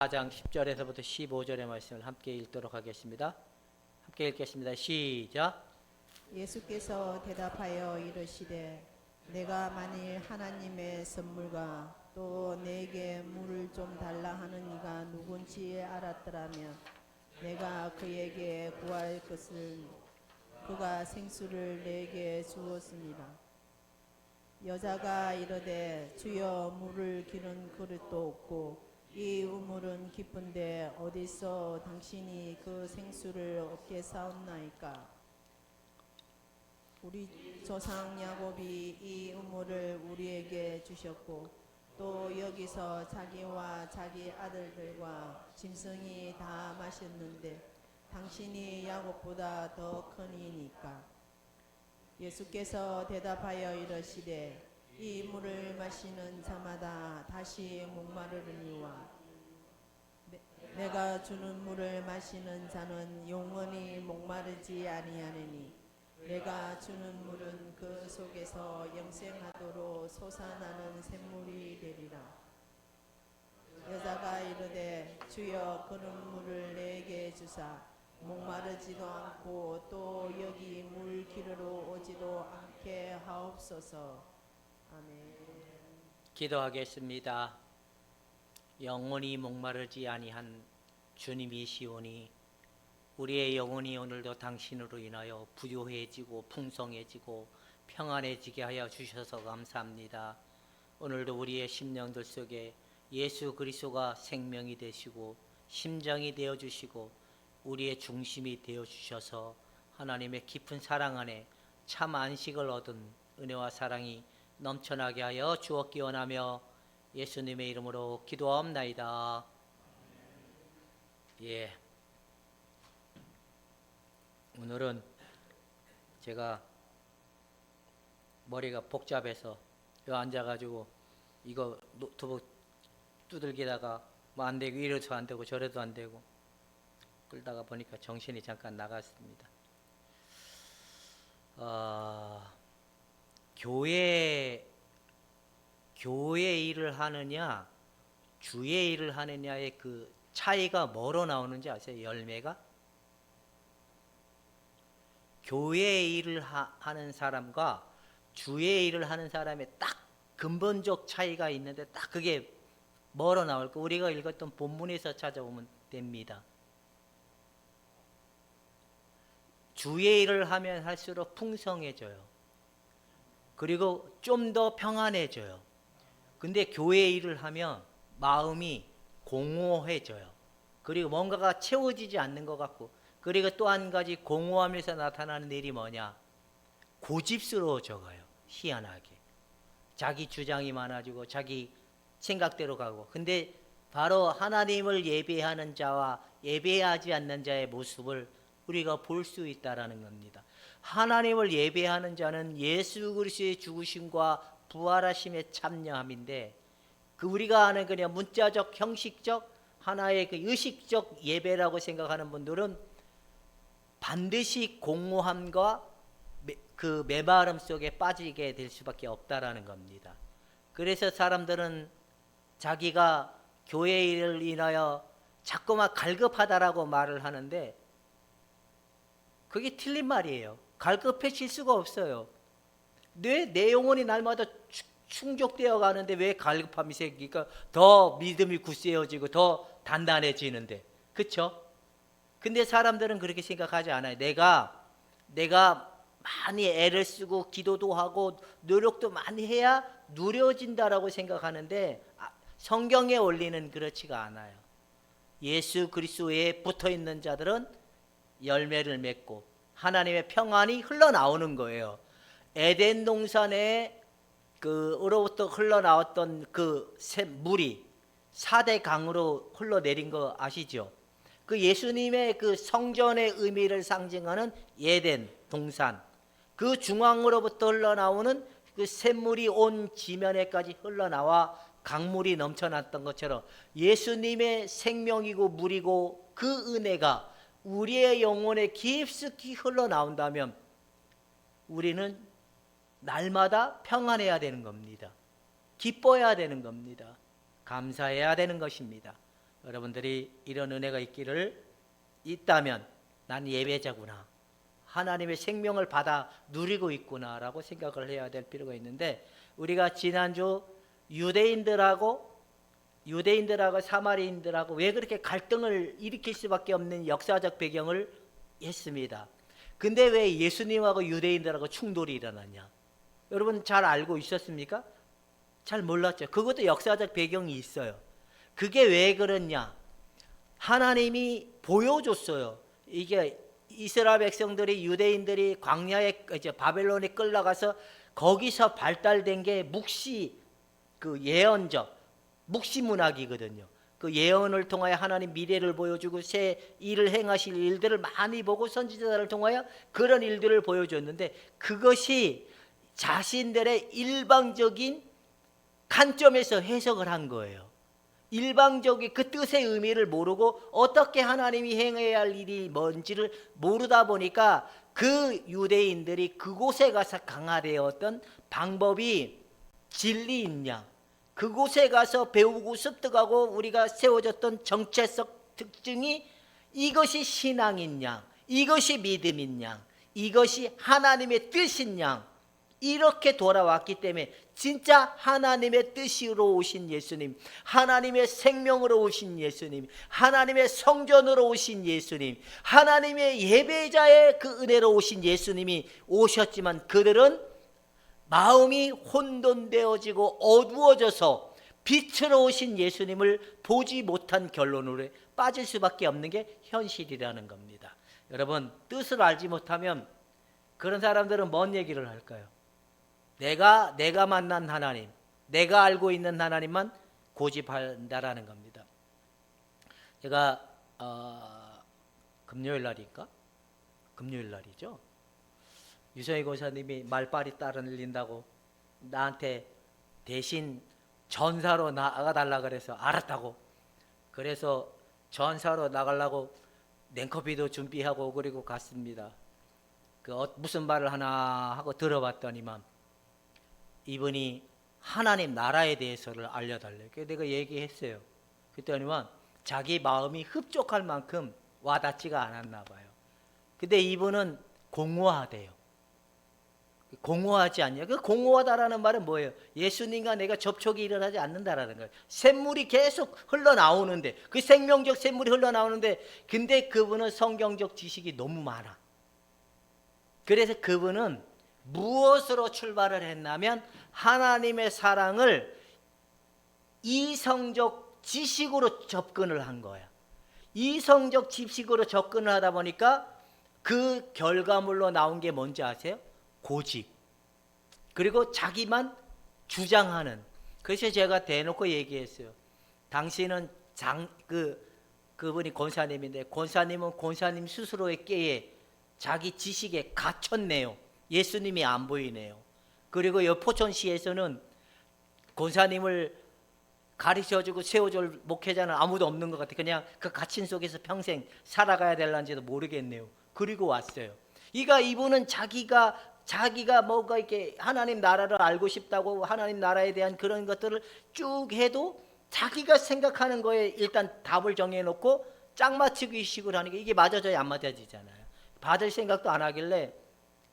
4장 10절에서부터 15절의 말씀을 함께 읽도록 하겠습니다. 함께 읽겠습니다. 시작. 예수께서 대답하여 이르시되 내가 만일 하나님의 선물과 또 내게 물을 좀 달라 하는 이가 누군지 알았더라면 내가 그에게 구할 것을 그가 생수를 내게 주었습니다. 여자가 이르되 주여 물을 기른 그릇도 없고 이 우물은 깊은데 어디서 당신이 그 생수를 얻게 사옵나이까? 우리 조상 야곱이 이 우물을 우리에게 주셨고 또 여기서 자기와 자기 아들들과 짐승이 다 마셨는데 당신이 야곱보다 더 크니이니까. 예수께서 대답하여 이르시되 이 물을 마시는 자마다 다시 목마르리니와 내가 주는 물을 마시는 자는 영원히 목마르지 아니하느니 내가 주는 물은 그 속에서 영생하도록 솟아나는 샘물이 되리라. 여자가 이르되 주여 그런 물을 내게 주사 목마르지도 않고 또 여기 물 기르러 오지도 않게 하옵소서. 아멘. 기도하겠습니다. 영원히 목마르지 아니한 주님이시오니 우리의 영혼이 오늘도 당신으로 인하여 부요해지고 풍성해지고 평안해지게 하여 주셔서 감사합니다. 오늘도 우리의 심령들 속에 예수 그리스도가 생명이 되시고 심장이 되어주시고 우리의 중심이 되어주셔서 하나님의 깊은 사랑 안에 참 안식을 얻은 은혜와 사랑이 넘쳐나게 하여 주옵기 원하며 예수님의 이름으로 기도하옵나이다. 예. 오늘은 제가 머리가 복잡해서 여기 앉아가지고 이거 노트북 두들기다가 뭐 안 되고 이래도 안 되고 저래도 안 되고 끌다가 보니까 정신이 잠깐 나갔습니다. 교회 일을 하느냐 주의 일을 하느냐의 그 차이가 뭐로 나오는지 아세요? 열매가? 교회 일을 하는 사람과 주의 일을 하는 사람의 딱 근본적 차이가 있는데 딱 그게 뭐로 나올까? 우리가 읽었던 본문에서 찾아보면 됩니다. 주의 일을 하면 할수록 풍성해져요. 그리고 좀 더 평안해져요. 근데 교회 일을 하면 마음이 공허해져요. 그리고 뭔가가 채워지지 않는 것 같고, 그리고 또 한 가지 공허함에서 나타나는 일이 뭐냐? 고집스러워져 가요. 희한하게. 자기 주장이 많아지고 자기 생각대로 가고. 근데 바로 하나님을 예배하는 자와 예배하지 않는 자의 모습을 우리가 볼 수 있다라는 겁니다. 하나님을 예배하는 자는 예수 그리스도의 죽으심과 부활하심에 참여함인데, 그 우리가 아는 그냥 문자적 형식적 하나의 그 의식적 예배라고 생각하는 분들은 반드시 공허함과 그 메마름 속에 빠지게 될 수밖에 없다라는 겁니다. 그래서 사람들은 자기가 교회 일을 인하여 자꾸만 갈급하다라고 말을 하는데 그게 틀린 말이에요. 갈급해질 수가 없어요. 내 영혼이 날마다 충족되어 가는데 왜 갈급함이 생기니까 더 믿음이 굳세어지고 더 단단해지는데, 그렇죠? 근데 사람들은 그렇게 생각하지 않아요. 내가 많이 애를 쓰고 기도도 하고 노력도 많이 해야 누려진다라고 생각하는데 성경의 원리는 그렇지가 않아요. 예수 그리스도에 붙어 있는 자들은 열매를 맺고 하나님의 평안이 흘러나오는 거예요. 에덴 동산에 으로부터 흘러나왔던 그 물이 4대 강으로 흘러내린 거 아시죠? 그 예수님의 그 성전의 의미를 상징하는 에덴 동산, 그 중앙으로부터 흘러나오는 그 샘물이 온 지면에까지 흘러나와 강물이 넘쳐났던 것처럼 예수님의 생명이고 물이고 그 은혜가 우리의 영혼에 깊숙이 흘러나온다면 우리는 날마다 평안해야 되는 겁니다. 기뻐해야 되는 겁니다. 감사해야 되는 것입니다. 여러분들이 이런 은혜가 있다면 난 예배자구나, 하나님의 생명을 받아 누리고 있구나라고 생각을 해야 될 필요가 있는데, 우리가 지난주 유대인들하고 사마리인들하고 왜 그렇게 갈등을 일으킬 수밖에 없는 역사적 배경을 했습니다. 근데 왜 예수님하고 유대인들하고 충돌이 일어났냐? 여러분 잘 알고 있었습니까? 잘 몰랐죠. 그것도 역사적 배경이 있어요. 그게 왜 그랬냐? 하나님이 보여줬어요. 이게 이스라엘 백성들이, 유대인들이 광야에, 이제 바벨론에 끌려가서 거기서 발달된 게 그 예언적 묵시 문학이거든요. 그 예언을 통하여 하나님 미래를 보여주고 새 일을 행하실 일들을 많이 보고 선지자들을 통하여 그런 일들을 보여줬는데, 그것이 자신들의 일방적인 관점에서 해석을 한 거예요. 일방적인 그 뜻의 의미를 모르고 어떻게 하나님이 행해야 할 일이 뭔지를 모르다 보니까 그 유대인들이 그곳에 가서 강화되었던 방법이 진리인 양, 그곳에 가서 배우고 습득하고 우리가 세워졌던 정체적 특징이 이것이 신앙인 양, 이것이 믿음인 양, 이것이 하나님의 뜻인 양, 이렇게 돌아왔기 때문에 진짜 하나님의 뜻으로 오신 예수님, 하나님의 생명으로 오신 예수님, 하나님의 성전으로 오신 예수님, 하나님의 예배자의 그 은혜로 오신 예수님이 오셨지만, 그들은 마음이 혼돈되어지고 어두워져서 빛으로 오신 예수님을 보지 못한 결론으로 빠질 수밖에 없는 게 현실이라는 겁니다. 여러분, 뜻을 알지 못하면 그런 사람들은 뭔 얘기를 할까요? 내가 만난 하나님, 내가 알고 있는 하나님만 고집한다라는 겁니다. 제가 금요일 날이죠. 유성희 권사님이 말빨이 따르린다고 나한테 대신 전사로 나가달라 그래서 알았다고, 그래서 전사로 나가려고 냉커피도 준비하고 그리고 갔습니다. 무슨 말을 하나 하고 들어봤더니만 이분이 하나님 나라에 대해서를 알려달래요. 그래서 내가 얘기했어요. 그랬더니만 자기 마음이 흡족할 만큼 와닿지가 않았나 봐요. 근데 이분은 공허하대요. 공허하지 않냐? 그 공허하다라는 말은 뭐예요? 예수님과 내가 접촉이 일어나지 않는다라는 거예요. 샘물이 계속 흘러나오는데, 그 생명적 샘물이 흘러나오는데, 근데 그분은 성경적 지식이 너무 많아. 그래서 그분은 무엇으로 출발을 했냐면 하나님의 사랑을 이성적 지식으로 접근을 한 거야. 이성적 지식으로 접근을 하다 보니까 그 결과물로 나온 게 뭔지 아세요? 고집, 그리고 자기만 주장하는. 그래서 제가 대놓고 얘기했어요. 당신은 그분이 권사님인데, 권사님은 권사님 스스로의 깨에 자기 지식에 갇혔네요. 예수님이 안 보이네요. 그리고 이 포천시에서는 권사님을 가르쳐주고 세워줄 목회자는 아무도 없는 것 같아요. 그냥 그 갇힌 속에서 평생 살아가야 될런지도 모르겠네요. 그리고 왔어요. 이분은 자기가 뭐가 이렇게 하나님 나라를 알고 싶다고, 하나님 나라에 대한 그런 것들을 쭉 해도 자기가 생각하는 거에 일단 답을 정해놓고 짝 맞추기 식으로 하는 게, 이게 맞아져야 안 맞아지잖아요. 받을 생각도 안 하길래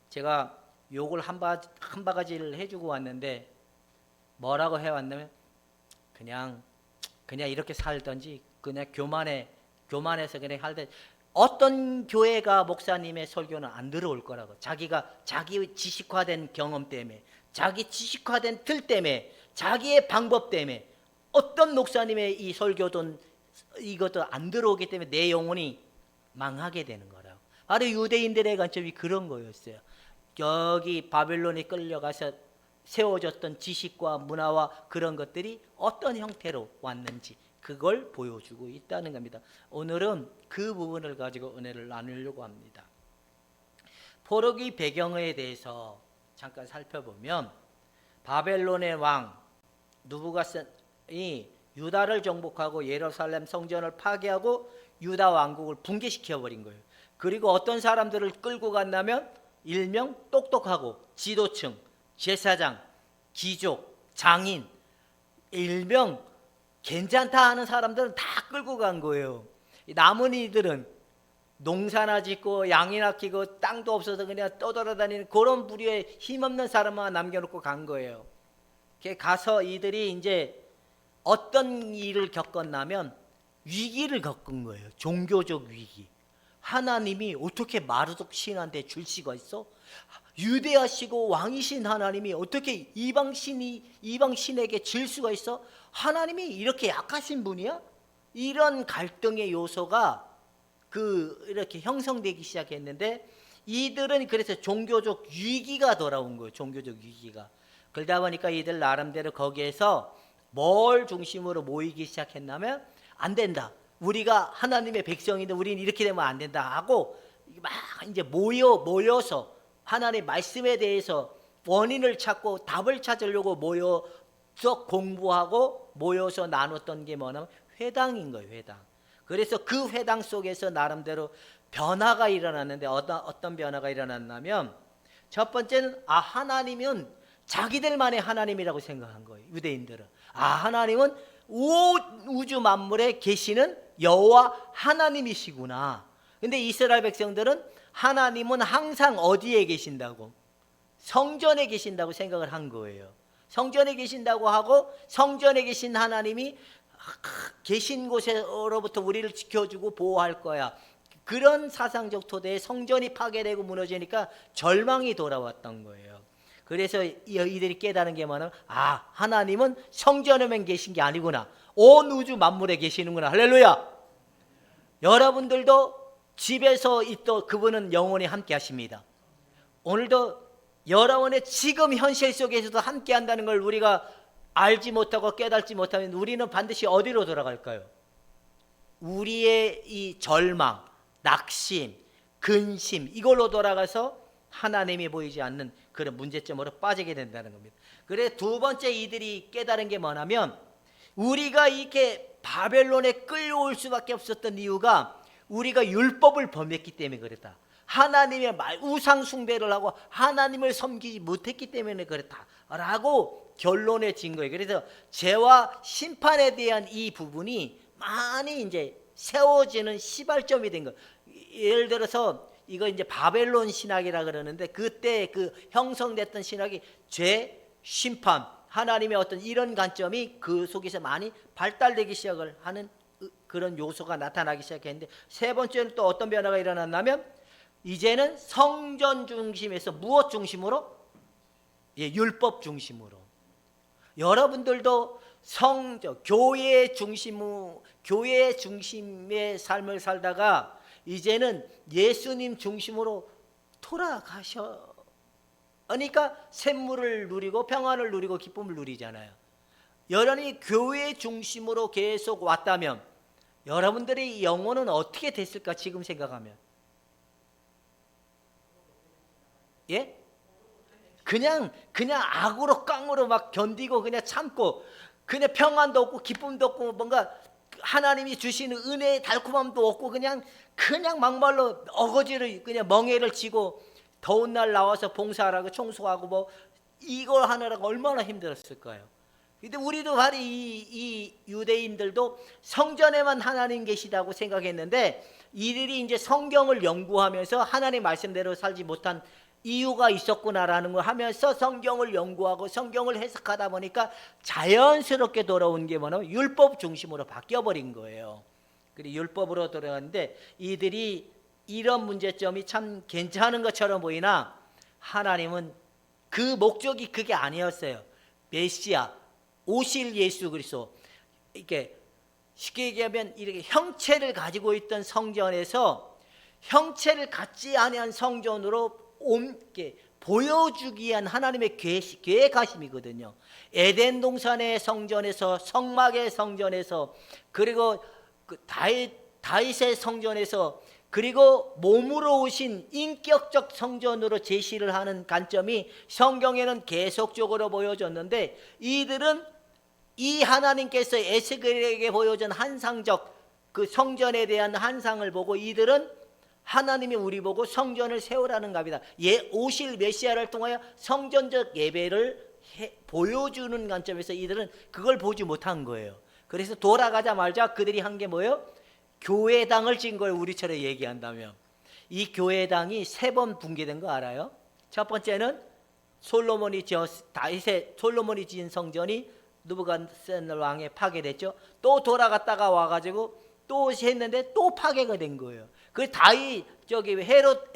제가 욕을 한 바가지를 해주고 왔는데, 뭐라고 해왔냐면 그냥 이렇게 살던지, 그냥 교만해서 그냥 살던지, 어떤 교회가 목사님의 설교는 안 들어올 거라고. 자기 지식화된 경험 때문에, 자기 지식화된 틀 때문에, 자기의 방법 때문에 어떤 목사님의 이 설교든 이것도 안 들어오기 때문에 내 영혼이 망하게 되는 거라고. 바로 유대인들의 관점이 그런 거였어요. 여기 바벨론에 끌려가서 세워졌던 지식과 문화와 그런 것들이 어떤 형태로 왔는지 그걸 보여주고 있다는 겁니다. 오늘은 그 부분을 가지고 은혜를 나누려고 합니다. 포로기 배경에 대해서 잠깐 살펴보면, 바벨론의 왕 느부갓네살이 유다를 정복하고 예루살렘 성전을 파괴하고 유다 왕국을 붕괴시켜 버린 거예요. 그리고 어떤 사람들을 끌고 갔냐면 일명 똑똑하고 지도층, 제사장, 귀족, 장인, 일명 괜찮다 하는 사람들은 다 끌고 간 거예요. 남은 이들은 농사나 짓고 양이나 키고 땅도 없어서 그냥 떠돌아다니는 그런 부류의 힘없는 사람만 남겨놓고 간 거예요. 가서 이들이 이제 어떤 일을 겪었냐면 위기를 겪은 거예요. 종교적 위기. 하나님이 어떻게 마르독 신한테 줄 수가 있어? 유대하시고 왕이신 하나님이 어떻게 이방신에게 질 수가 있어? 하나님이 이렇게 약하신 분이야? 이런 갈등의 요소가 이렇게 형성되기 시작했는데, 이들은 그래서 종교적 위기가 돌아온 거예요. 종교적 위기가. 그러다 보니까 이들 나름대로 거기에서 뭘 중심으로 모이기 시작했냐면, 안 된다, 우리가 하나님의 백성인데 우리는 이렇게 되면 안 된다 하고 막 이제 모여서 하나님의 말씀에 대해서 원인을 찾고 답을 찾으려고 모여서 공부하고 모여서 나눴던 게 뭐냐면 회당인 거예요. 회당. 그래서 그 회당 속에서 나름대로 변화가 일어났는데, 어떤 변화가 일어났냐면, 첫 번째는 하나님은 자기들만의 하나님이라고 생각한 거예요. 유대인들은 하나님은 우주 만물에 계시는 여호와 하나님이시구나. 근데 이스라엘 백성들은 하나님은 항상 어디에 계신다고? 성전에 계신다고 생각을 한 거예요. 성전에 계신다고 하고, 성전에 계신 하나님이 계신 곳으로부터 우리를 지켜주고 보호할 거야. 그런 사상적 토대에 성전이 파괴되고 무너지니까 절망이 돌아왔던 거예요. 그래서 이들이 깨달은 게 뭐냐면, 하나님은 성전에만 계신 게 아니구나. 온 우주 만물에 계시는구나. 할렐루야. 여러분들도 집에서 있던 그분은 영원히 함께 하십니다. 오늘도 여러분의 지금 현실 속에서도 함께 한다는 걸 우리가 알지 못하고 깨닫지 못하면 우리는 반드시 어디로 돌아갈까요? 우리의 이 절망, 낙심, 근심, 이걸로 돌아가서 하나님이 보이지 않는 그런 문제점으로 빠지게 된다는 겁니다. 그래서 두 번째 이들이 깨달은 게 뭐냐면, 우리가 이렇게 바벨론에 끌려올 수밖에 없었던 이유가 우리가 율법을 범했기 때문에 그랬다. 하나님의 우상 숭배를 하고 하나님을 섬기지 못했기 때문에 그랬다라고 결론에 진 거예요. 그래서 죄와 심판에 대한 이 부분이 많이 이제 세워지는 시발점이 된 거예요. 예를 들어서 이거 이제 바벨론 신학이라 그러는데, 그때 그 형성됐던 신학이 죄, 심판, 하나님의 어떤 이런 관점이 그 속에서 많이 발달되기 시작을 하는 그런 요소가 나타나기 시작했는데, 세 번째는 또 어떤 변화가 일어났냐면, 이제는 성전 중심에서 무엇 중심으로? 율법 중심으로. 여러분들도 교회 중심의 삶을 살다가 이제는 예수님 중심으로 돌아가셔. 그러니까 샘물을 누리고 평안을 누리고 기쁨을 누리잖아요. 여러분이 교회 중심으로 계속 왔다면 여러분들의 영혼은 어떻게 됐을까? 지금 생각하면 그냥 악으로 깡으로 막 견디고 그냥 참고, 그냥 평안도 없고 기쁨도 없고 뭔가 하나님이 주시는 은혜의 달콤함도 없고 그냥 막말로 어거지를 그냥 멍해를 치고 더운 날 나와서 봉사하라고 청소하고 뭐 이걸 하느라고 얼마나 힘들었을까요? 근데 우리도 바로 이 유대인들도 성전에만 하나님 계시다고 생각했는데, 이들이 이제 성경을 연구하면서 하나님 말씀대로 살지 못한 이유가 있었구나라는 걸 하면서 성경을 연구하고 성경을 해석하다 보니까 자연스럽게 돌아온 게 뭐냐면 율법 중심으로 바뀌어버린 거예요. 그리고 율법으로 돌아갔는데, 이들이 이런 문제점이 참 괜찮은 것처럼 보이나 하나님은 그 목적이 그게 아니었어요. 메시아, 오실 예수 그리스도, 이렇게 쉽게 얘기하면 이렇게 형체를 가지고 있던 성전에서 형체를 갖지 아니한 성전으로 옮게 보여주기 위한 하나님의 계획하심이거든요. 에덴 동산의 성전에서, 성막의 성전에서, 그리고 그 다윗의 성전에서, 그리고 몸으로 오신 인격적 성전으로 제시를 하는 관점이 성경에는 계속적으로 보여졌는데, 이들은 이 하나님께서 에스겔에게 보여준 환상적 그 성전에 대한 환상을 보고 이들은 하나님이 우리 보고 성전을 세우라는 겁니다. 오실 메시아를 통하여 성전적 예배를 보여주는 관점에서 이들은 그걸 보지 못한 거예요. 그래서 돌아가자마자 그들이 한 게 뭐예요? 교회당을 진 거예요. 우리처럼 얘기한다면. 이 교회당이 3번 붕괴된 거 알아요? 첫 번째는 솔로몬이 지은 성전이 느부갓네살 왕에 파괴됐죠. 또 돌아갔다가 와가지고 또 했는데 또 파괴가 된 거예요. 그 헤롯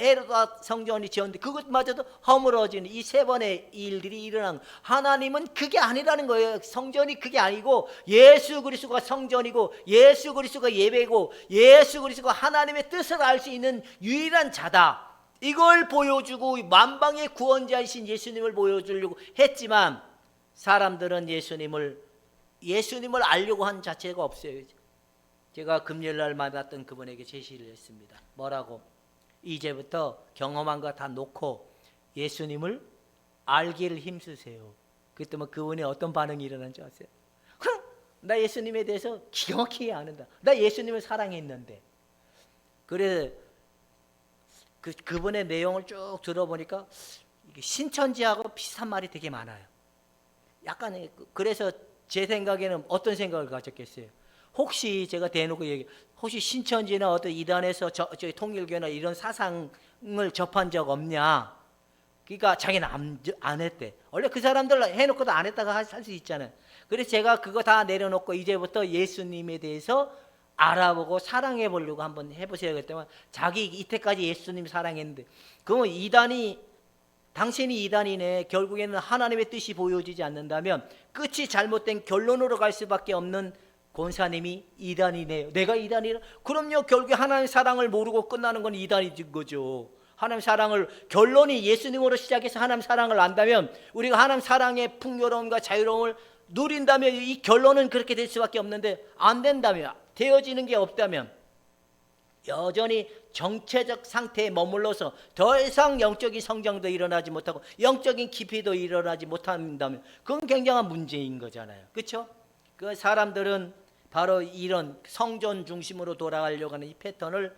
성전이 지었는데 그것마저도 허물어지는 이 3번의 일들이 일어난 거예요. 하나님은 그게 아니라는 거예요. 성전이 그게 아니고 예수 그리스도가 성전이고 예수 그리스도가 예배고 예수 그리스도가 하나님의 뜻을 알 수 있는 유일한 자다. 이걸 보여주고 만방의 구원자이신 예수님을 보여주려고 했지만 사람들은 예수님을 알려고 한 자체가 없어요. 제가 금요일날 만났던 그분에게 제시를 했습니다. 뭐라고? 이제부터 경험한 거 다 놓고 예수님을 알기를 힘쓰세요. 그랬더니 그분이 어떤 반응이 일어난 줄 아세요? 나 예수님에 대해서 기가 막히게 아는다. 나 예수님을 사랑했는데. 그래서 그분의 내용을 쭉 들어보니까 신천지하고 비슷한 말이 되게 많아요. 약간 그래서 제 생각에는 어떤 생각을 가졌겠어요? 혹시 제가 대놓고 혹시 신천지나 어떤 이단에서 저희 통일교나 이런 사상을 접한 적 없냐? 그러니까 자기는 안 했대. 원래 그 사람들 해놓고도 안 했다가 할 수 있잖아요. 그래서 제가 그거 다 내려놓고 이제부터 예수님에 대해서 알아보고 사랑해 보려고 한번 해보세요. 그랬더니 자기 이때까지 예수님 사랑했는데 그러면 당신이 이단이네. 결국에는 하나님의 뜻이 보여지지 않는다면 끝이 잘못된 결론으로 갈 수밖에 없는 권사님이 이단이네요. 내가 이단이라? 그럼요. 결국에 하나님의 사랑을 모르고 끝나는 건 이단인 거죠. 하나님 사랑을 결론이 예수님으로 시작해서 하나님 사랑을 안다면 우리가 하나님 사랑의 풍요로움과 자유로움을 누린다면 이 결론은 그렇게 될 수밖에 없는데 안 된다면 되어지는 게 없다면 여전히 정체적 상태에 머물러서 더 이상 영적인 성장도 일어나지 못하고 영적인 깊이도 일어나지 못한다면 그건 굉장한 문제인 거잖아요. 그렇죠? 그 사람들은 바로 이런 성전 중심으로 돌아가려고 하는 이 패턴을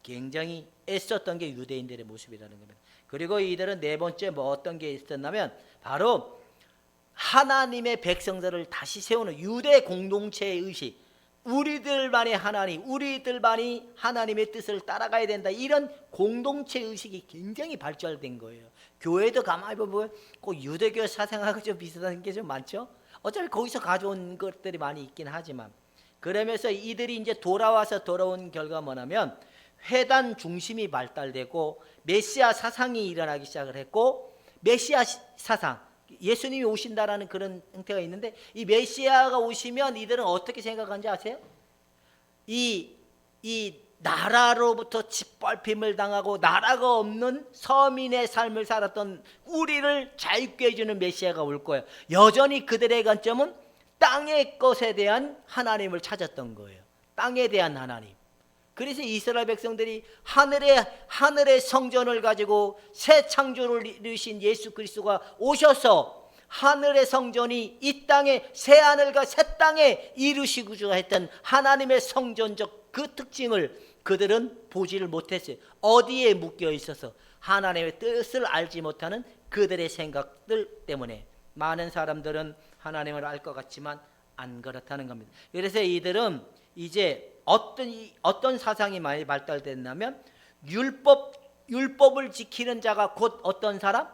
굉장히 애썼던 게 유대인들의 모습이라는 겁니다. 그리고 이들은 네 번째 어떤 게 있었냐면 바로 하나님의 백성들을 다시 세우는 유대 공동체의 의식, 우리들만이 하나님의 뜻을 따라가야 된다. 이런 공동체 의식이 굉장히 발달된 거예요. 교회도 가만히 보면 꼭 유대교 사상하고 좀 비슷한 게 좀 많죠. 어차피 거기서 가져온 것들이 많이 있긴 하지만 그러면서 이들이 이제 돌아온 결과 뭐냐면 회단 중심이 발달되고 메시아 사상이 일어나기 시작을 했고 메시아 사상 예수님이 오신다라는 그런 형태가 있는데 이 메시아가 오시면 이들은 어떻게 생각하는지 아세요? 이 나라로부터 짓밟힘을 당하고 나라가 없는 서민의 삶을 살았던 우리를 자유케 해주는 메시아가 올 거예요. 여전히 그들의 관점은 땅의 것에 대한 하나님을 찾았던 거예요. 땅에 대한 하나님. 그래서 이스라엘 백성들이 하늘의 성전을 가지고 새 창조를 이루신 예수 그리스도가 오셔서 하늘의 성전이 이 땅에 새 하늘과 새 땅에 이루시고자 했던 하나님의 성전적 그 특징을 그들은 보지를 못했어요. 어디에 묶여 있어서 하나님의 뜻을 알지 못하는 그들의 생각들 때문에 많은 사람들은 하나님을 알 것 같지만 안 그렇다는 겁니다. 그래서 이들은 이제 어떤 사상이 많이 발달됐냐면 율법을 지키는 자가 곧 어떤 사람?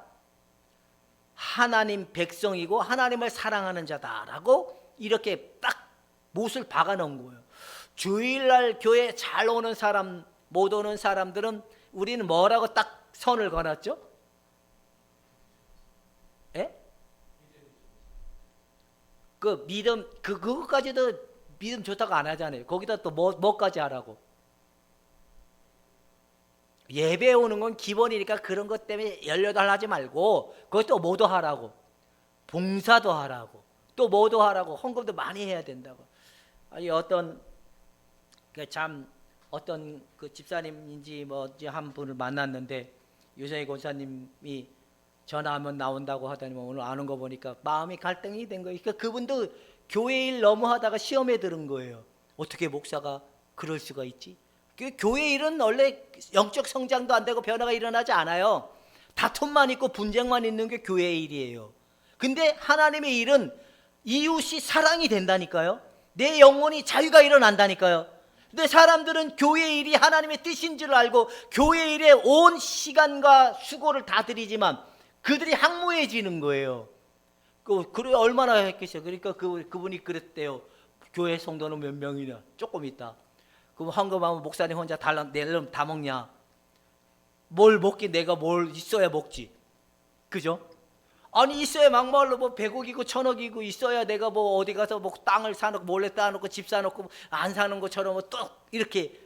하나님 백성이고 하나님을 사랑하는 자다라고 이렇게 딱 못을 박아놓은 거예요. 주일날 교회 잘 오는 사람, 못 오는 사람들은 우리는 뭐라고 딱 선을 걸었죠? 예? 그 믿음, 그거까지도 믿음 좋다고 안 하잖아요. 거기다 또 뭐까지 하라고? 예배 오는 건 기본이니까 그런 것 때문에 열려달라 하지 말고 그것도 모두 하라고. 봉사도 하라고. 또 모두 하라고. 헌금도 많이 해야 된다고. 아니 어떤 그 집사님인지 뭐지 한 분을 만났는데 유성희 권사님이 전화하면 나온다고 하더니 오늘 아는 거 보니까 마음이 갈등이 된 거예요. 그러니까 그분도 교회 일 너무 하다가 시험에 들은 거예요. 어떻게 목사가 그럴 수가 있지? 교회 일은 원래 영적 성장도 안 되고 변화가 일어나지 않아요. 다툼만 있고 분쟁만 있는 게 교회의 일이에요. 근데 하나님의 일은 이웃이 사랑이 된다니까요. 내 영혼이 자유가 일어난다니까요. 근데 사람들은 교회 일이 하나님의 뜻인 줄 알고 교회 일에 온 시간과 수고를 다 들이지만 그들이 항모해지는 거예요. 그래 얼마나 했겠어요. 그러니까 그분이 그랬대요. 교회 성도는 몇 명이냐? 조금 있다. 그럼 헌금하면 목사님 혼자 내려면 다 먹냐? 뭘 먹기, 내가 뭘 있어야 먹지. 그죠? 아니 있어야 막말로 뭐 100억이고 1000억이고 있어야 내가 뭐 어디 가서 뭐 땅을 사놓고 몰래 따놓고 집 사놓고 안 사는 것처럼 뭐 또 이렇게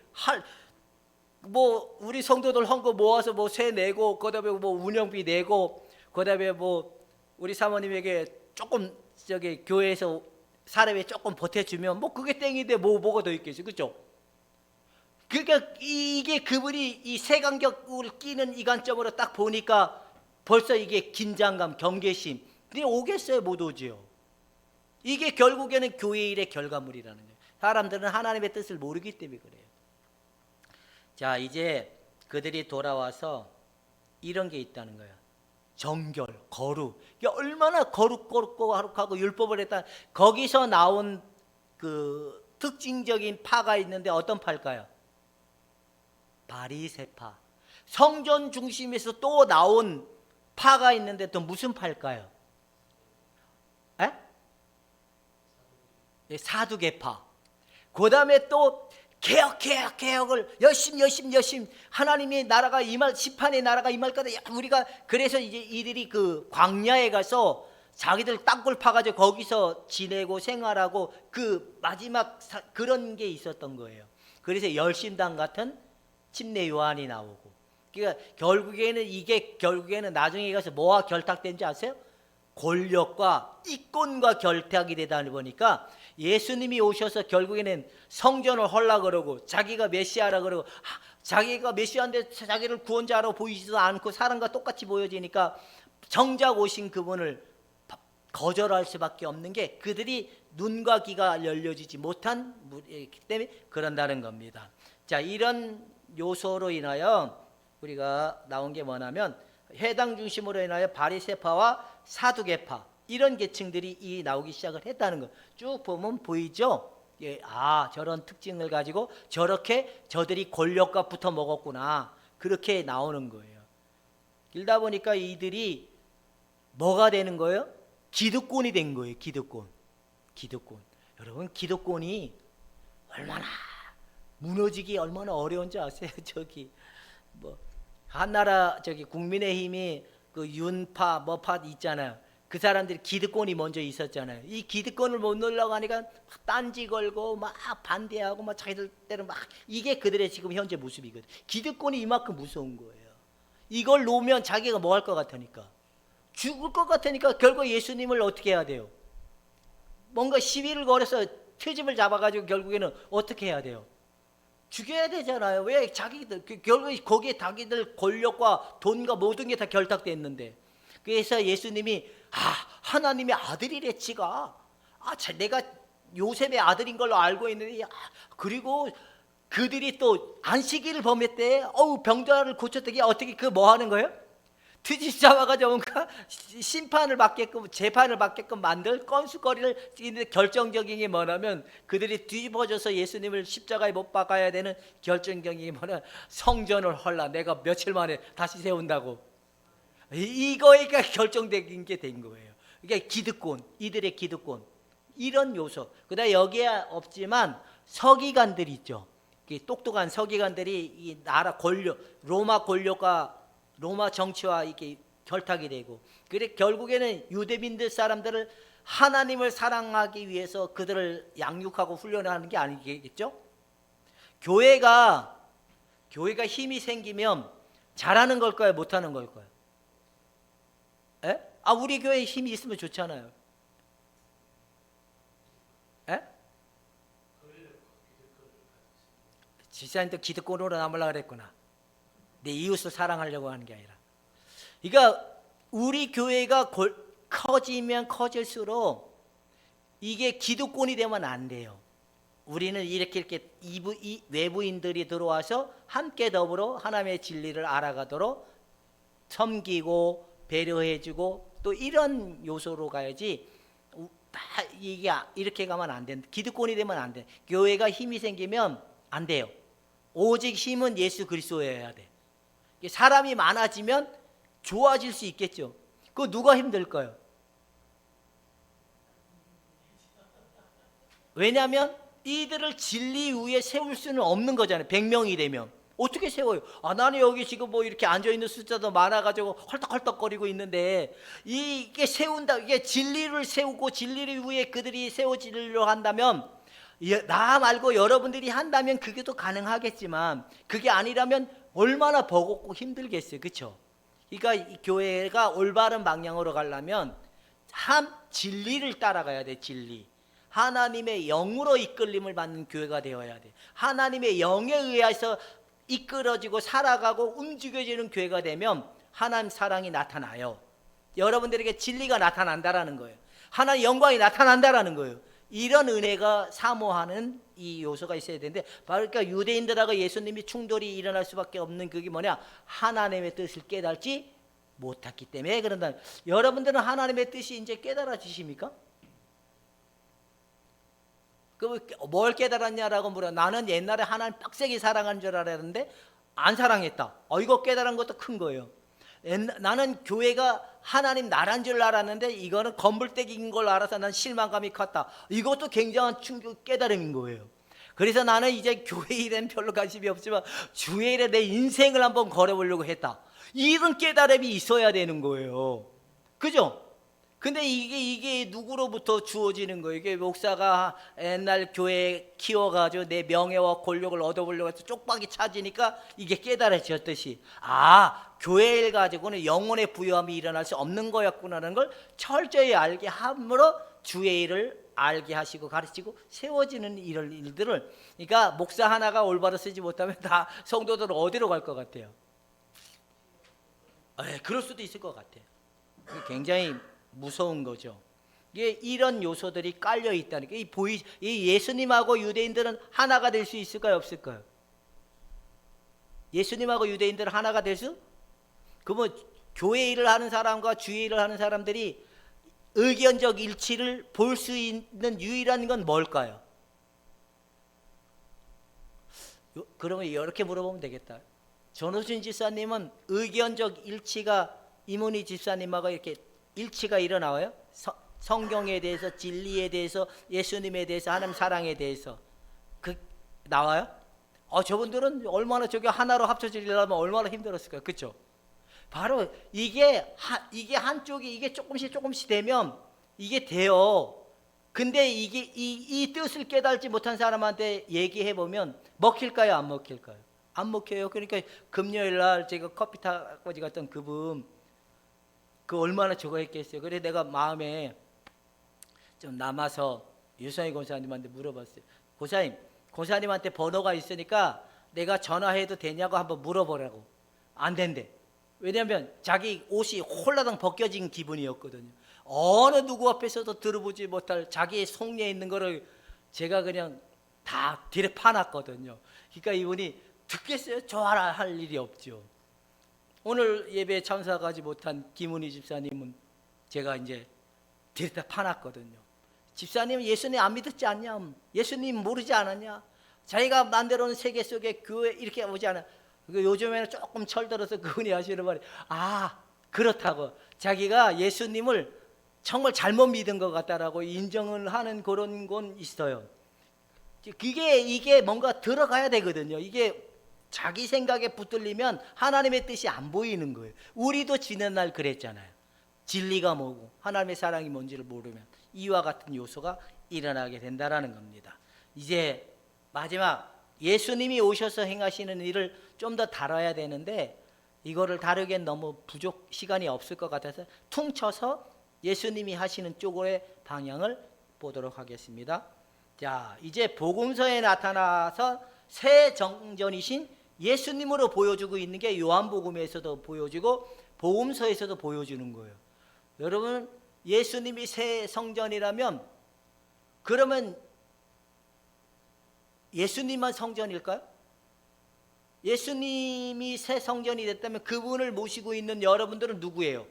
뭐 우리 성도들 헌금 모아서 뭐 세 내고 그다음에 뭐 운영비 내고 그다음에 뭐 우리 사모님에게 조금 저기 교회에서 사람에 조금 보태주면 뭐 그게 땡인데 뭐가 더 있겠어요. 그죠? 그러니까 이게 그분이 이 색안경을 끼는 이 관점으로 딱 보니까 벌써 이게 긴장감, 경계심. 근데 오겠어요? 못 오지요. 이게 결국에는 교회 일의 결과물이라는 거예요. 사람들은 하나님의 뜻을 모르기 때문에 그래요. 자, 이제 그들이 돌아와서 이런 게 있다는 거예요. 정결, 거룩. 이게 얼마나 거룩하고 율법을 했다. 거기서 나온 그 특징적인 파가 있는데 어떤 파일까요? 바리새파. 성전 중심에서 또 나온 파가 있는데 또 무슨 파일까요? 사두개파. 그 다음에 또 개혁을 열심히 하나님의 나라가 임할, 시판의 나라가 임할 거다. 우리가 그래서 이제 이들이 그 광야에 가서 자기들 땅굴 파가지고 거기서 지내고 생활하고 그 마지막 그런 게 있었던 거예요. 그래서 열심당 같은 침례 요한이 나오고. 그러니까 결국에는 나중에 가서 뭐와 결탁된지 아세요? 권력과 이권과 결탁이 되다 보니까 예수님이 오셔서 결국에는 성전을 헐라 그러고 자기가 메시아라 그러고 자기가 메시아인데 자기를 구원자로 보이지도 않고 사람과 똑같이 보여지니까 정작 오신 그분을 거절할 수밖에 없는 게 그들이 눈과 귀가 열려지지 못한 무리이기 때문에 그런다는 겁니다. 자, 이런 요소로 인하여 우리가 나온 게 뭐냐면 회당 중심으로 인하여 바리새파와 사두개파 이런 계층들이 나오기 시작을 했다는 거. 쭉 보면 보이죠? 예, 저런 특징을 가지고 저렇게 저들이 권력과 붙어 먹었구나. 그렇게 나오는 거예요. 길다 보니까 이들이 뭐가 되는 거예요? 기득권이 된 거예요. 기득권. 여러분, 기득권이 얼마나 무너지기 얼마나 어려운지 아세요? 저기 뭐 한나라 국민의힘이 그 윤파 뭐파 있잖아요. 그 사람들이 기득권이 먼저 있었잖아요. 이 기득권을 못 놓으려고 하니까 딴지 걸고 막 반대하고 막 자기들 때는 막 이게 그들의 지금 현재 모습이거든. 기득권이 이만큼 무서운 거예요. 이걸 놓으면 자기가 뭐 할 것 같으니까 죽을 것 같으니까 결국 예수님을 어떻게 해야 돼요? 뭔가 시위를 걸어서 트집을 잡아가지고 결국에는 어떻게 해야 돼요? 죽여야 되잖아요. 왜 자기들 결국 거기에 자기들 권력과 돈과 모든 게 다 결탁돼 있는데. 그래서 예수님이 하나님의 아들이랬지가. 내가 요셉의 아들인 걸로 알고 있는데 그리고 그들이 또 안식일을 범했대. 병자를 고쳤더니 어떻게 뭐 하는 거예요? 트집 잡아가지고 뭔가 심판을 받게끔 재판을 받게끔 만들 건수거리를 결정적인 게 뭐냐면 그들이 뒤집어져서 예수님을 십자가에 못 박아야 되는 결정적인 게 뭐냐면 성전을 헐라 내가 며칠 만에 다시 세운다고. 이거가 결정적인 게 된 거예요. 그러니까 기득권, 이들의 기득권 이런 요소. 그다음에 여기에 없지만 서기관들이 있죠. 똑똑한 서기관들이 이 나라 권력, 로마 권력과 로마 정치와 이렇게 결탁이 되고, 그래 결국에는 유대민들 사람들을 하나님을 사랑하기 위해서 그들을 양육하고 훈련하는 게 아니겠죠? 교회가 힘이 생기면 잘하는 걸까요? 못하는 걸까요? 우리 교회에 힘이 있으면 좋잖아요. 지사님도 기득권으로 남으려고 그랬구나. 내 이웃을 사랑하려고 하는 게 아니라. 그러니까 우리 교회가 커지면 커질수록 이게 기득권이 되면 안 돼요. 우리는 이렇게 외부인들이 들어와서 함께 더불어 하나님의 진리를 알아가도록 섬기고 배려해주고 또 이런 요소로 가야지. 다 이게 이렇게 가면 안 된다. 기득권이 되면 안 돼. 교회가 힘이 생기면 안 돼요. 오직 힘은 예수 그리스도여야 돼. 사람이 많아지면 좋아질 수 있겠죠. 그거 누가 힘들까요? 왜냐하면 이들을 진리 위에 세울 수는 없는 거잖아요. 100명이 되면 어떻게 세워요? 나는 여기 지금 뭐 이렇게 앉아있는 숫자도 많아가지고 헐떡헐떡거리고 있는데, 이게 세운다, 이게 진리를 세우고 진리를 위해 그들이 세워지려 한다면, 나 말고 여러분들이 한다면 그게 또 가능하겠지만, 그게 아니라면 얼마나 버겁고 힘들겠어요. 그렇죠? 그러니까 이 교회가 올바른 방향으로 가려면 진리를 따라가야 돼. 진리. 하나님의 영으로 이끌림을 받는 교회가 되어야 돼. 하나님의 영에 의해서 이끌어지고 살아가고 움직여지는 교회가 되면 하나님 사랑이 나타나요. 여러분들에게 진리가 나타난다라는 거예요. 하나님의 영광이 나타난다라는 거예요. 이런 은혜가 사모하는 이 요소가 있어야 되는데, 바로 그러니까 유대인들하고 예수님이 충돌이 일어날 수밖에 없는 그게 뭐냐? 하나님의 뜻을 깨달지 못했기 때문에 그런다. 여러분들은 하나님의 뜻이 이제 깨달아지십니까? 뭘 깨달았냐라고 물어. 나는 옛날에 하나님 빡세게 사랑한 줄 알았는데 안 사랑했다. 이거 깨달은 것도 큰 거예요. 나는 교회가 하나님 나란 줄 알았는데 이거는 건물떼기인 걸 알아서 난 실망감이 컸다. 이것도 굉장한 충격 깨달음인 거예요. 그래서 나는 이제 교회 일에는 별로 관심이 없지만 주의 일에 내 인생을 한번 걸어보려고 했다. 이런 깨달음이 있어야 되는 거예요. 그죠? 근데 이게 누구로부터 주어지는 거예요? 이게 목사가 옛날 교회 키워가지고 내 명예와 권력을 얻어보려고 해서 쪽박이 찾으니까 이게 깨달아졌듯이, 교회 일 가지고는 영혼의 부유함이 일어날 수 없는 거였구나라는 걸 철저히 알게 함으로 주의 일을 알게 하시고 가르치고 세워지는 이런 일들을, 그러니까 목사 하나가 올바로 쓰지 못하면 다 성도들은 어디로 갈 것 같아요? 그럴 수도 있을 것 같아요. 굉장히 무서운 거죠. 이게 이런 요소들이 깔려 있다니까. 이 예수님하고 유대인들은 하나가 될 수 있을까요, 없을까요? 예수님하고 유대인들은 하나가 될 수? 그러면 교회 일을 하는 사람과 주의 일을 하는 사람들이 의견적 일치를 볼 수 있는 유일한 건 뭘까요? 그러면 이렇게 물어보면 되겠다. 전호준 집사님은 의견적 일치가 이문희 집사님하고 이렇게 일치가 일어나와요? 성경에 대해서, 진리에 대해서, 예수님에 대해서, 하나님 사랑에 대해서 나와요? 저분들은 얼마나 저게 하나로 합쳐지려면 얼마나 힘들었을까요? 그렇죠? 바로 이게 한쪽이 이게 조금씩 되면 이게 돼요. 근데 이게 이 뜻을 깨달지 못한 사람한테 얘기해 보면 먹힐까요, 안 먹힐까요? 안 먹혀요. 그러니까 금요일 날 제가 커피 타고 갔던 그분, 얼마나 저거 했겠어요. 그래 내가 마음에 좀 남아서 유성희 권사님한테 물어봤어요. 권사님한테 번호가 있으니까 내가 전화해도 되냐고 한번 물어보라고. 안 된대. 왜냐하면 자기 옷이 홀라당 벗겨진 기분이었거든요. 어느 누구 앞에서도 들어보지 못할 자기의 속내에 있는 거를 제가 그냥 다 뒤에 파놨거든요. 그러니까 이분이 듣겠어요? 좋아라 할 일이 없죠. 오늘 예배에 참석하지 못한 김은희 집사님은 제가 이제 뒤에다 파놨거든요. 집사님 예수님 안 믿었지 않냐? 예수님 모르지 않았냐? 자기가 만들어놓은 세계 속에 교회 이렇게 오지 않아? 요즘에는 조금 철들어서 그분이 하시는 말이, 그렇다고 자기가 예수님을 정말 잘못 믿은 것 같다라고 인정을 하는 그런 건 있어요. 이게 뭔가 들어가야 되거든요. 이게 자기 생각에 붙들리면 하나님의 뜻이 안 보이는 거예요. 우리도 지난 날 그랬잖아요. 진리가 뭐고 하나님의 사랑이 뭔지를 모르면 이와 같은 요소가 일어나게 된다라는 겁니다. 이제 마지막, 예수님이 오셔서 행하시는 일을 좀 더 다뤄야 되는데 이거를 다루기엔 너무 시간이 없을 것 같아서 퉁쳐서 예수님이 하시는 쪽의 방향을 보도록 하겠습니다. 자, 이제 복음서에 나타나서 새 정전이신 예수님으로 보여주고 있는 게 요한복음에서도 보여지고 복음서에서도 보여주는 거예요. 여러분, 예수님이 새 성전이라면 그러면 예수님만 성전일까요? 예수님이 새 성전이 됐다면 그분을 모시고 있는 여러분들은 누구예요?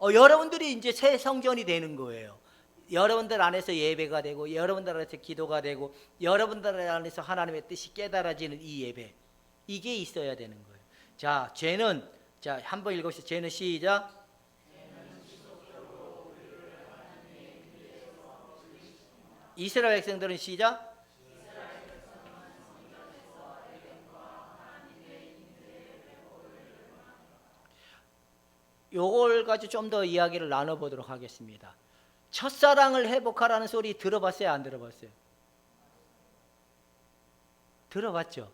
여러분들이 이제 새 성전이 되는 거예요. 여러분들 안에서 예배가 되고 여러분들 안에서 기도가 되고 여러분들 안에서 하나님의 뜻이 깨달아지는 이 예배, 이게 있어야 되는 거예요. 자, 죄는, 자, 한번 읽읍시다. 죄는 시작. 이스라엘 백성들은 시작. 요걸 가지고 좀 더 이야기를 나눠보도록 하겠습니다. 첫사랑을 회복하라는 소리 들어봤어요? 안 들어봤어요? 들어봤죠?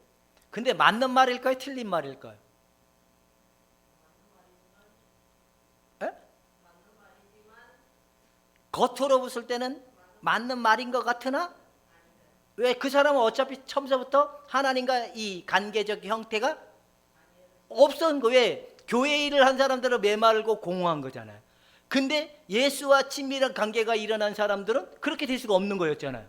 근데 맞는 말일까요? 틀린 말일까요? 에? 겉으로 봤을 때는 맞는 말인 것 같으나 왜? 그 사람은 어차피 처음부터 하나님과 이 관계적 형태가 없었던 거예요. 왜? 교회 일을 한 사람들은 메말고 공허한 거잖아요. 근데 예수와 친밀한 관계가 일어난 사람들은 그렇게 될 수가 없는 거였잖아요.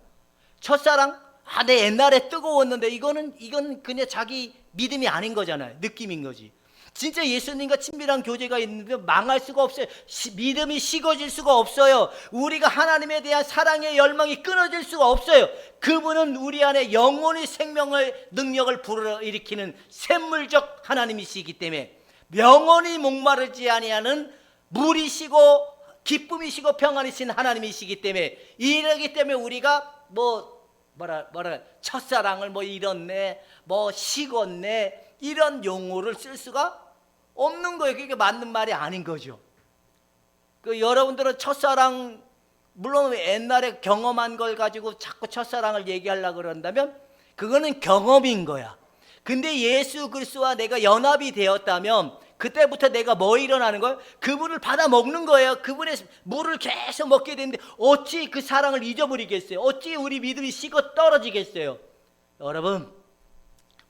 첫사랑, 내 옛날에 뜨거웠는데 이건 그냥 자기 믿음이 아닌 거잖아요. 느낌인 거지. 진짜 예수님과 친밀한 교제가 있는데 망할 수가 없어요. 믿음이 식어질 수가 없어요. 우리가 하나님에 대한 사랑의 열망이 끊어질 수가 없어요. 그분은 우리 안에 영혼의 생명의 능력을 불어일으키는 샘물적 하나님이시기 때문에 영원히 목마르지 아니하는 물이시고 기쁨이시고 평안이신 하나님이시기 때문에, 이러기 때문에 우리가 뭐라 첫사랑을 잃었네, 식었네, 이런 용어를 쓸 수가 없는 거예요. 그게 맞는 말이 아닌 거죠. 여러분들은 첫사랑, 물론 옛날에 경험한 걸 가지고 자꾸 첫사랑을 얘기하려고 그런다면 그거는 경험인 거야. 근데 예수 그리스도와 내가 연합이 되었다면 그때부터 내가 일어나는 거예요? 그분을 받아 먹는 거예요. 그분의 물을 계속 먹게 되는데 어찌 그 사랑을 잊어버리겠어요? 어찌 우리 믿음이 식어 떨어지겠어요? 여러분,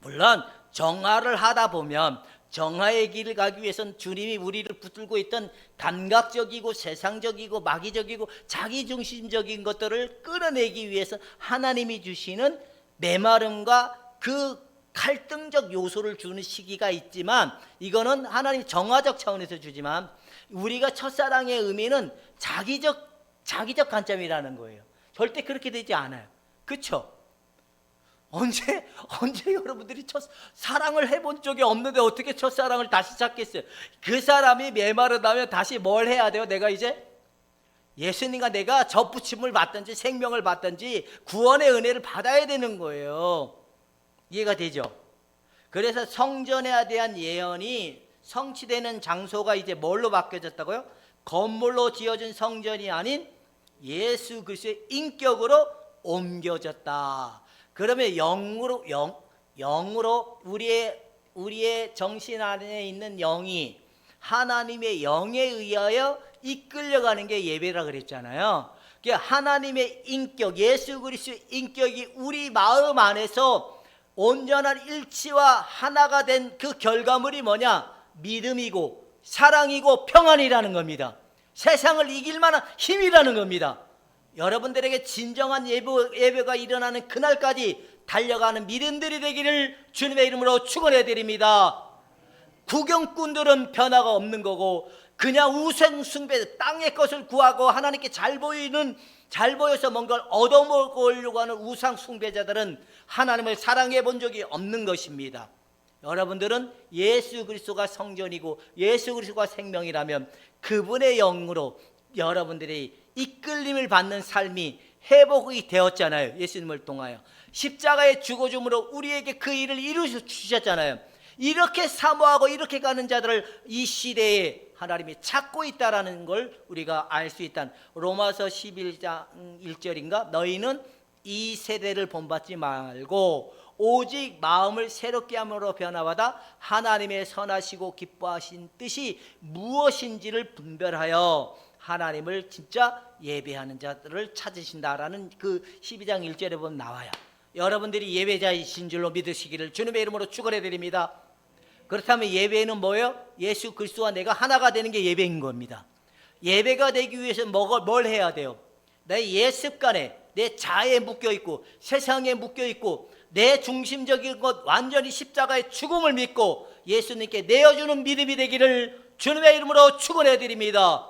물론 정화를 하다 보면, 정화의 길을 가기 위해서는 주님이 우리를 붙들고 있던 감각적이고 세상적이고 마귀적이고 자기중심적인 것들을 끌어내기 위해서 하나님이 주시는 메마름과 그 갈등적 요소를 주는 시기가 있지만, 이거는 하나님 정화적 차원에서 주지만, 우리가 첫사랑의 의미는 자기적 관점이라는 거예요. 절대 그렇게 되지 않아요. 그렇죠? 언제 여러분들이 첫사랑을 해본 적이 없는데 어떻게 첫사랑을 다시 찾겠어요? 그 사람이 메마르다면 다시 뭘 해야 돼요? 내가 이제 예수님과 내가 접붙임을 받든지 생명을 받든지 구원의 은혜를 받아야 되는 거예요. 이해가 되죠? 그래서 성전에 대한 예언이 성취되는 장소가 이제 뭘로 바뀌어졌다고요? 건물로 지어진 성전이 아닌 예수 그리스도의 인격으로 옮겨졌다. 그러면 영으로 우리의 정신 안에 있는 영이 하나님의 영에 의하여 이끌려가는 게 예배라 그랬잖아요. 하나님의 인격, 예수 그리스도의 인격이 우리 마음 안에서 온전한 일치와 하나가 된 그 결과물이 뭐냐? 믿음이고 사랑이고 평안이라는 겁니다. 세상을 이길 만한 힘이라는 겁니다. 여러분들에게 진정한 예배가 일어나는 그날까지 달려가는 믿음들이 되기를 주님의 이름으로 축원해 드립니다. 구경꾼들은 변화가 없는 거고, 그냥 우상 숭배, 땅의 것을 구하고 하나님께 잘 보여서 뭔가를 얻어먹으려고 하는 우상 숭배자들은 하나님을 사랑해 본 적이 없는 것입니다. 여러분들은 예수 그리스도가 성전이고 예수 그리스도가 생명이라면 그분의 영으로 여러분들이 이끌림을 받는 삶이 회복이 되었잖아요. 예수님을 통하여 십자가의 죽어줌으로 우리에게 그 일을 이루셨잖아요. 이렇게 사모하고 이렇게 가는 자들을 이 시대에 하나님이 찾고 있다라는 걸 우리가 알 수 있다는, 로마서 11장 1절인가? 너희는 이 세대를 본받지 말고 오직 마음을 새롭게 함으로 변화받아 하나님의 선하시고 기뻐하신 뜻이 무엇인지를 분별하여 하나님을 진짜 예배하는 자들을 찾으신다라는 그 12장 1절에 보면 나와요. 여러분들이 예배자이신 줄로 믿으시기를 주님의 이름으로 축원해 드립니다. 그렇다면 예배는 뭐예요? 예수 그리스도와 내가 하나가 되는 게 예배인 겁니다. 예배가 되기 위해서 뭘 해야 돼요? 내 옛습관에, 내 자아에 묶여있고 세상에 묶여있고 내 중심적인 것 완전히 십자가의 죽음을 믿고 예수님께 내어주는 믿음이 되기를 주님의 이름으로 축원해 드립니다.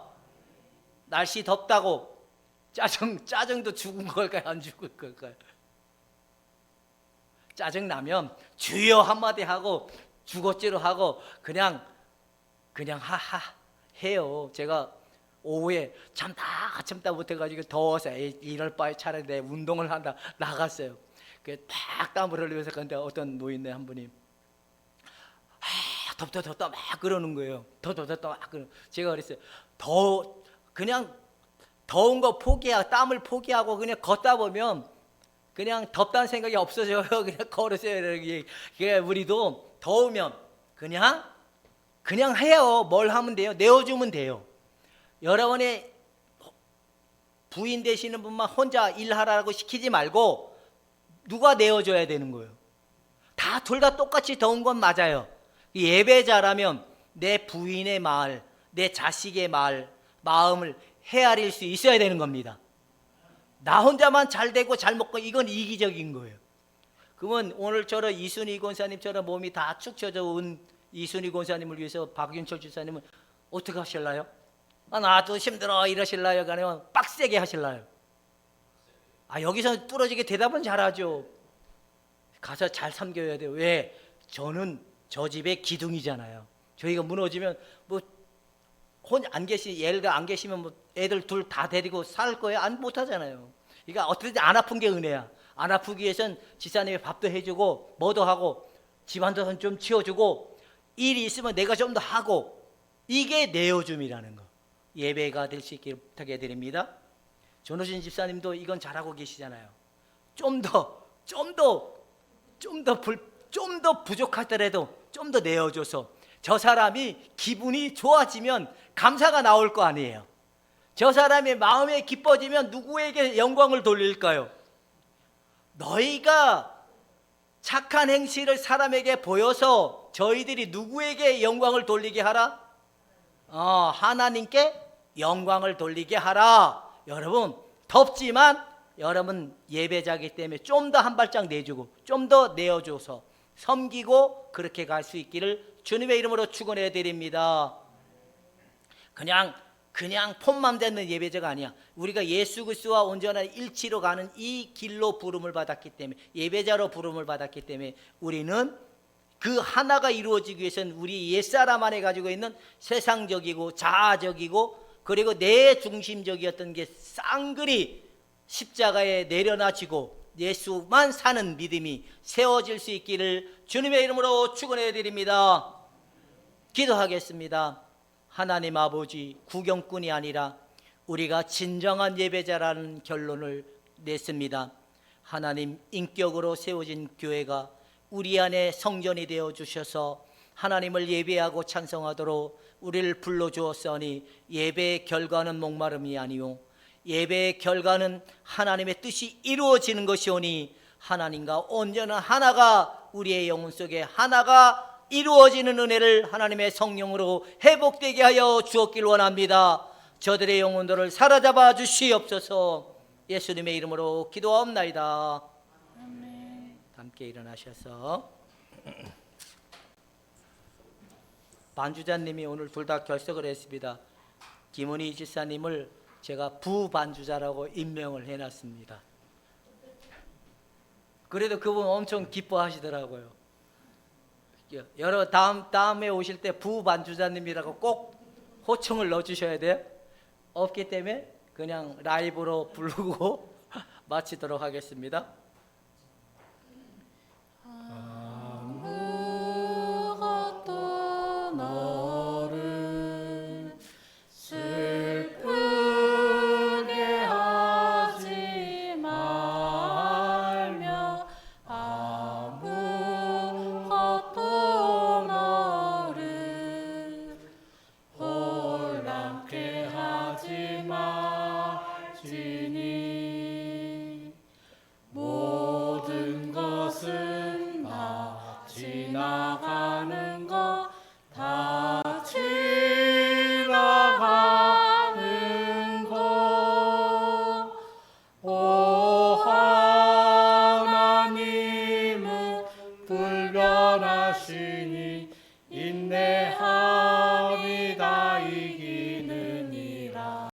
날씨 덥다고 짜증도 죽은 걸까요? 안 죽을 걸까요? 짜증 나면 주여 한마디 하고 주거지로 하고 그냥 하하 해요. 제가 오후에 참다 못해가지고 더워서 이럴 바에 차라리 내 운동을 한다 나갔어요. 딱 땀을 흘리면서 근데 어떤 노인네 한 분이 덥다 막 그러는 거예요. 덥다 막 그러. 제가 그랬어요. 그냥 더운 거 땀을 포기하고 그냥 걷다 보면 그냥 덥다는 생각이 없어져요. 그냥 걸으세요. 이게 우리도 더우면 그냥 해요. 뭘 하면 돼요? 내어주면 돼요. 여러분의 부인 되시는 분만 혼자 일하라고 시키지 말고 누가 내어줘야 되는 거예요. 둘 다 똑같이 더운 건 맞아요. 예배자라면 내 부인의 말, 내 자식의 마음을 헤아릴 수 있어야 되는 겁니다. 나 혼자만 잘 되고 잘 먹고 이건 이기적인 거예요. 그러면 오늘처럼 이순희 권사님처럼 몸이 다 축 처져 온 이순희 권사님을 위해서 박윤철 주사님은 어떻게 하실래요? 나도 힘들어 이러실래요? 아니면 빡세게 하실래요? 여기서 뚫어지게 대답은 잘하죠. 가서 잘 섬겨야 돼요. 왜? 저는 저 집의 기둥이잖아요. 저희가 무너지면 안 계시면 애들 둘 다 데리고 살 거예요? 못 하잖아요. 그러니까 어떻게든 안 아픈 게 은혜야. 안 아프기 위해선 지사님이 밥도 해주고 뭐도 하고 집안도 좀 치워주고 일이 있으면 내가 좀 더 하고 이게 내어줌이라는 거. 예배가 될 수 있게 부탁해 드립니다. 전호진 집사님도 이건 잘하고 계시잖아요. 좀 더 부족하더라도 좀 더 내어줘서 저 사람이 기분이 좋아지면 감사가 나올 거 아니에요. 저 사람의 마음이 기뻐지면 누구에게 영광을 돌릴까요? 너희가 착한 행실을 사람에게 보여서 저희들이 누구에게 영광을 돌리게 하라? 하나님께 영광을 돌리게 하라. 여러분 덥지만 여러분 예배자이기 때문에 좀 더 한 발짝 내주고 좀 더 내어줘서 섬기고 그렇게 갈 수 있기를 주님의 이름으로 축원해 드립니다. 그냥 폼만 되는 예배자가 아니야. 우리가 예수 그리스도와 온전한 일치로 가는 이 길로 부름을 받았기 때문에 예배자로 부름을 받았기 때문에 우리는 그 하나가 이루어지기 위해서는 우리 옛사람 안에 가지고 있는 세상적이고 자아적이고 그리고 내 중심적이었던 게 쌍그리 십자가에 내려놔지고 예수만 사는 믿음이 세워질 수 있기를 주님의 이름으로 축원해 드립니다. 기도하겠습니다. 하나님 아버지, 구경꾼이 아니라 우리가 진정한 예배자라는 결론을 냈습니다. 하나님, 인격으로 세워진 교회가 우리 안에 성전이 되어 주셔서 하나님을 예배하고 찬송하도록 우리를 불러주었사오니 예배의 결과는 목마름이 아니요 예배의 결과는 하나님의 뜻이 이루어지는 것이오니 하나님과 온전한 하나가 우리의 영혼 속에 하나가 이루어지는 은혜를 하나님의 성령으로 회복되게 하여 주었길 원합니다. 저들의 영혼들을 사로잡아 주시옵소서. 예수님의 이름으로 기도하옵나이다. 아멘. 함께 일어나셔서 반주자님이 오늘 둘 다 결석을 했습니다. 김은희 지사님을 제가 부반주자라고 임명을 해놨습니다. 그래도 그분 엄청 기뻐하시더라고요. 여러 다음에 오실 때 부반주자님이라고 꼭 호칭을 넣어주셔야 돼요. 없기 때문에 그냥 라이브로 부르고 마치도록 하겠습니다.